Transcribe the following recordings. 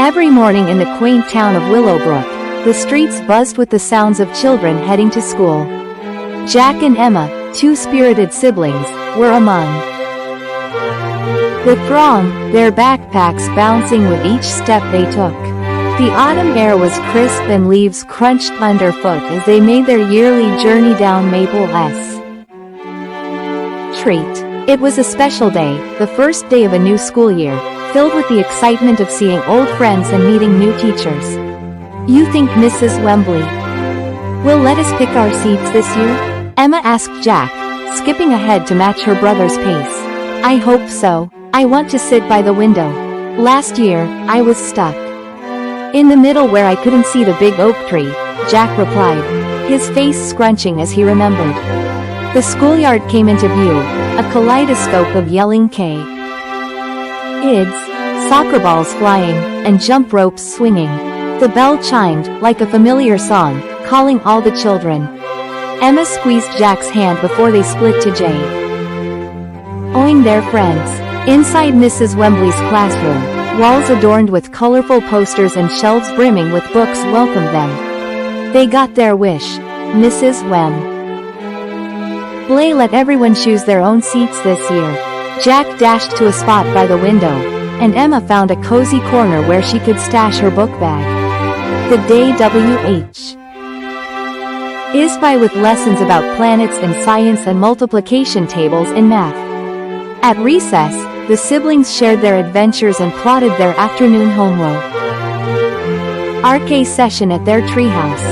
Every morning in the quaint town of Willowbrook, the streets buzzed with the sounds of children heading to school. Jack and Emma, two spirited siblings, were among the throng, their backpacks bouncing with each step they took. The autumn air was crisp and leaves crunched underfoot as they made their yearly journey down Maple Street. It was a special day, the first day of a new school year, filled with the excitement of seeing old friends and meeting new teachers. "You think Mrs. Wembley will let us pick our seats this year?" Emma asked Jack, skipping ahead to match her brother's pace. "I hope so. I want to sit by the window. Last year, I was stuck in the middle where I couldn't see the big oak tree," Jack replied, his face scrunching as he remembered. The schoolyard came into view, a kaleidoscope of yelling kids, soccer balls flying, and jump ropes swinging. The bell chimed, like a familiar song, calling all the children. Emma squeezed Jack's hand before they split to join their friends. Inside Mrs. Wembley's classroom, walls adorned with colorful posters and shelves brimming with books welcomed them. They got their wish. Mrs. Wembley let everyone choose their own seats this year. Jack dashed to a spot by the window, and Emma found a cozy corner where she could stash her book bag. The day is by with lessons about planets in science and multiplication tables in math. At recess, the siblings shared their adventures and plotted their afternoon homework session at their treehouse.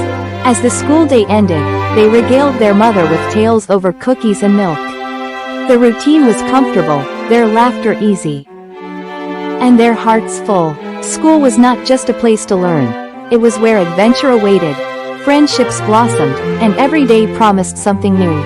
As the school day ended, they regaled their mother with tales over cookies and milk. The routine was comfortable, their laughter easy, and their hearts full. School was not just a place to learn. It was where adventure awaited, friendships blossomed, and every day promised something new.